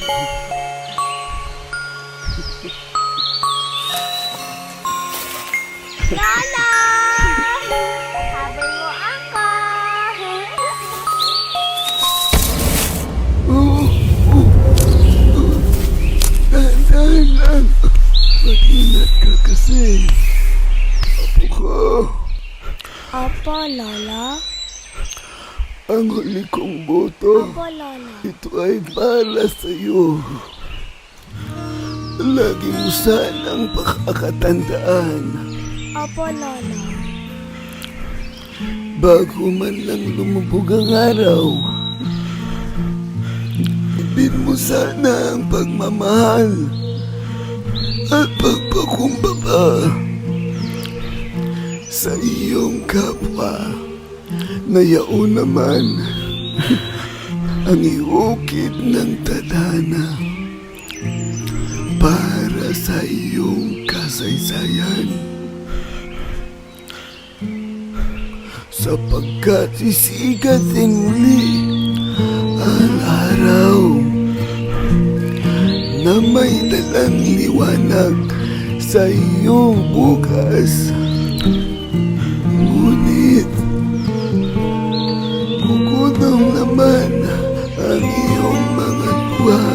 Lola! Habol mo ako! Dahan-dahan lang. Mag-ingat ka kasi. Apo ko, Opo, Lola. ang huli kong boto. Opo, Lola. Ito ay para sa'yo. Lagi mo sanang pakakatandaan. Opo, Lola. Bago man lang lumubog ang araw, ibig mo sana ang pagmamahal at pagpakumbaba sa iyong kapwa. Nayaon naman ang iukit ng tadhana para sa iyong kasaysayan. Sapagkat sisigatin muli ang araw na may dalang liwanag sa iyong bukas. Ngunit kukulang naman ang iyong mga luha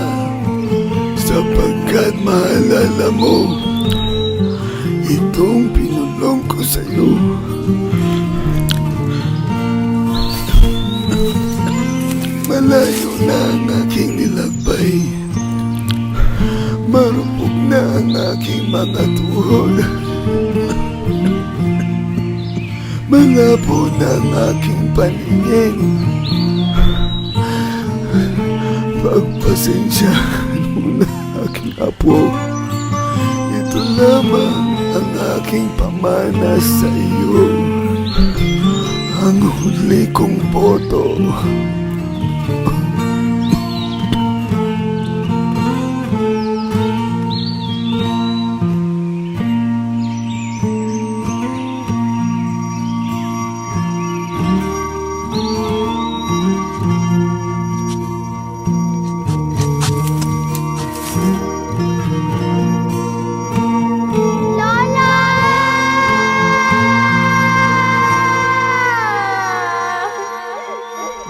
sapagkat maalala mo itong pinulong ko sa iyo. Malayo na ang aking nilakbay, marupok na ang aking mga tuhod, malabo na ang aking paningin. Pagpasensyahan mo na aking apo. Ito lamang ang aking pamana sa iyo, ang huli kong boto. Lola!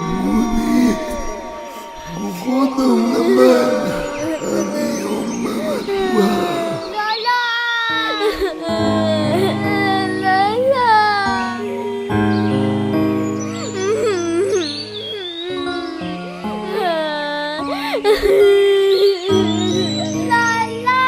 Ngunit gugutom naman ang iyong mga luha. Lola! Lola! Lola!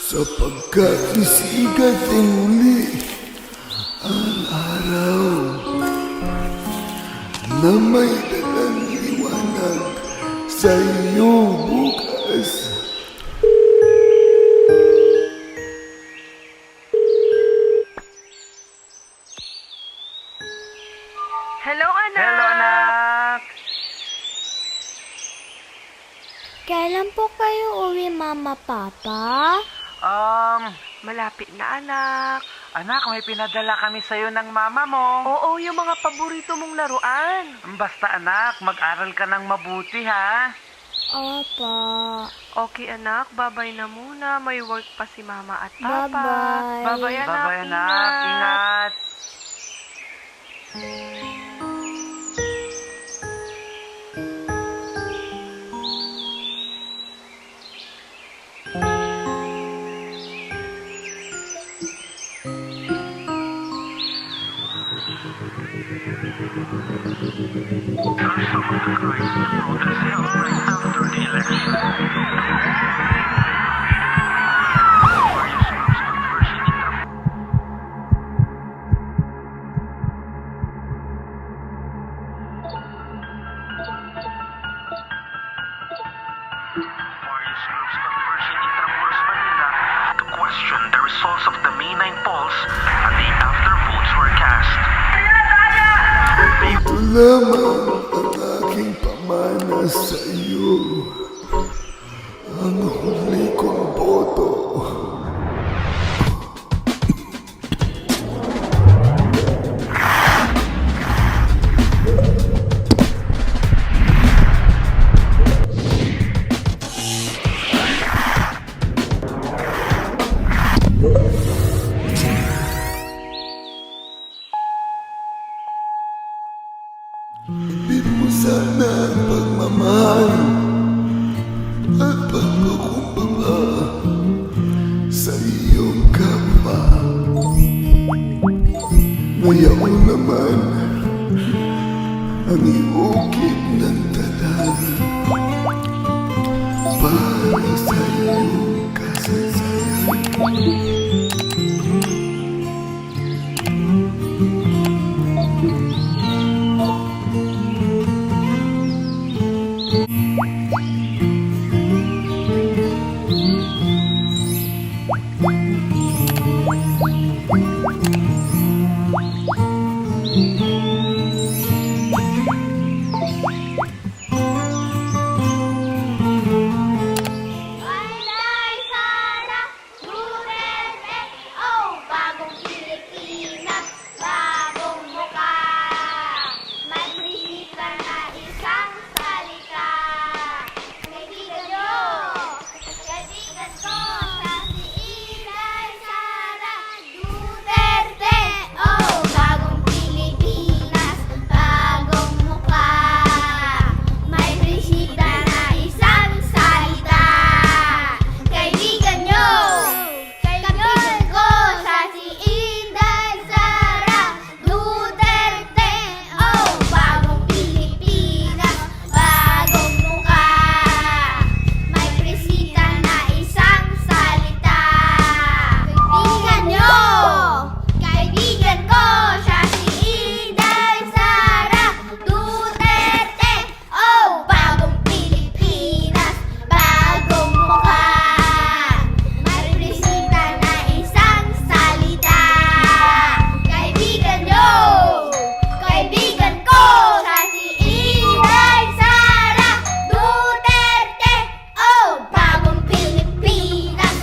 Sapagkat sisigatin muli ang araw na may dalang liwanag sa iyong bukas. Hello, anak! Hello, anak! Kailan po kayo uwi, Mama, Papa? Malapit na, anak. Anak, may pinadala kami sa'yo ng mama mo. Oo, yung mga paborito mong laruan. Basta anak, mag-aral ka ng mabuti ha. Opo. Okay, anak. Babay na muna. May work pa si Mama at Papa. Bye-bye. Babay, anak. Bye-bye anak, ingat. Various groups converging in Intramuros, Manila to question the results of the May 9 polls and the after-votes were cast. Ito lamang ang aking pamana sa iyo. Ang huli kong boto. Ibig mo sana ang pagmamahal at pagpakumbaba sa iyong kapwa. Ngayon naman ang iukit ng talaan para sa iyong kasaysayan. Inday Sara Duterte, oh, bagong Pilipinas, bagong mukha. May bisita na isang salita. Kaibigan ko, sa si Inday Sara Duterte, oh, bagong Pilipinas, bagong mukha. May bisita na isang salita. Kaibigan ko, sa si Inday Sara Duterte, oh, bagong Pilipinas, bagong mukha. May bisita na isang salita. Kaibigan ko, sa si Inday Sara Duterte, oh, bagong Pilipinas, bagong mukha. May bisita na isang salita. Kaibigan ko, sa si Inday Sara Duterte, oh, bagong Pilipinas.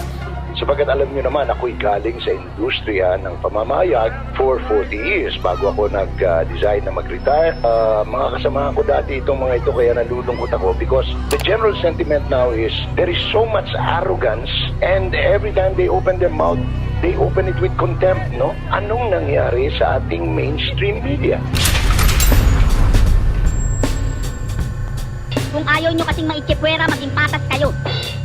Sapagat alam niyo naman, ako'y galing sa industriya ng pamamayag for 40 years bago ako nag-design na mag-retire. Mga kasamahan ko dati itong mga ito, kaya nalulungkot ako because the general sentiment now is there is so much arrogance and every time they open their mouth, they open it with contempt, no? Anong nangyari sa ating mainstream media? Kung ayaw nyo kasing maitsipwera, maging patas kayo.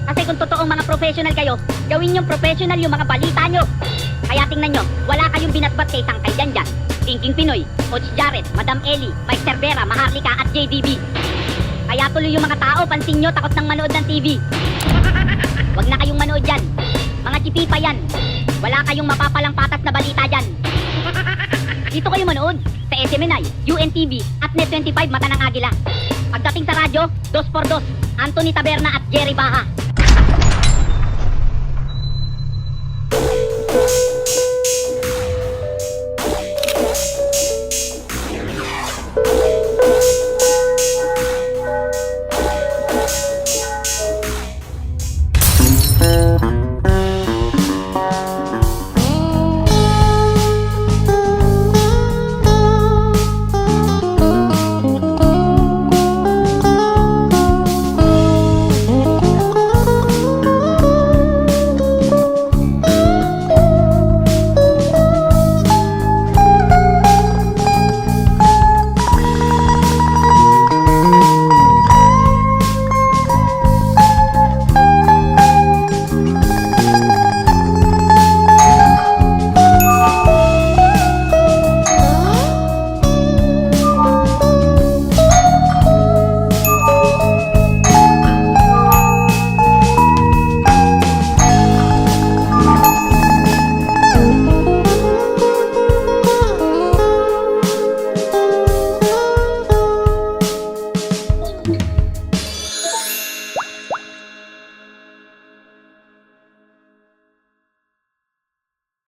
Kasi kung totoong mga professional kayo, gawin nyong professional yung mga balita nyo. Kaya tingnan nyo, wala kayong binatbat kay Tangkay Janjan, Thinking Pinoy, Coach Jared, Madam Ellie, Mike Cervera, Maharlika at JDB. Kaya tuloy yung mga tao, pansin nyo, takot nang manood ng TV. Huwag na kayong manood dyan. Mga chipipa yan. Wala kayong mapapalang patas na balita dyan. Dito kayo manood sa SMNI, UNTV at Net25 Mata ng Agila. Pagdating sa radyo, 2x2, Anthony Taberna at Jerry Baha.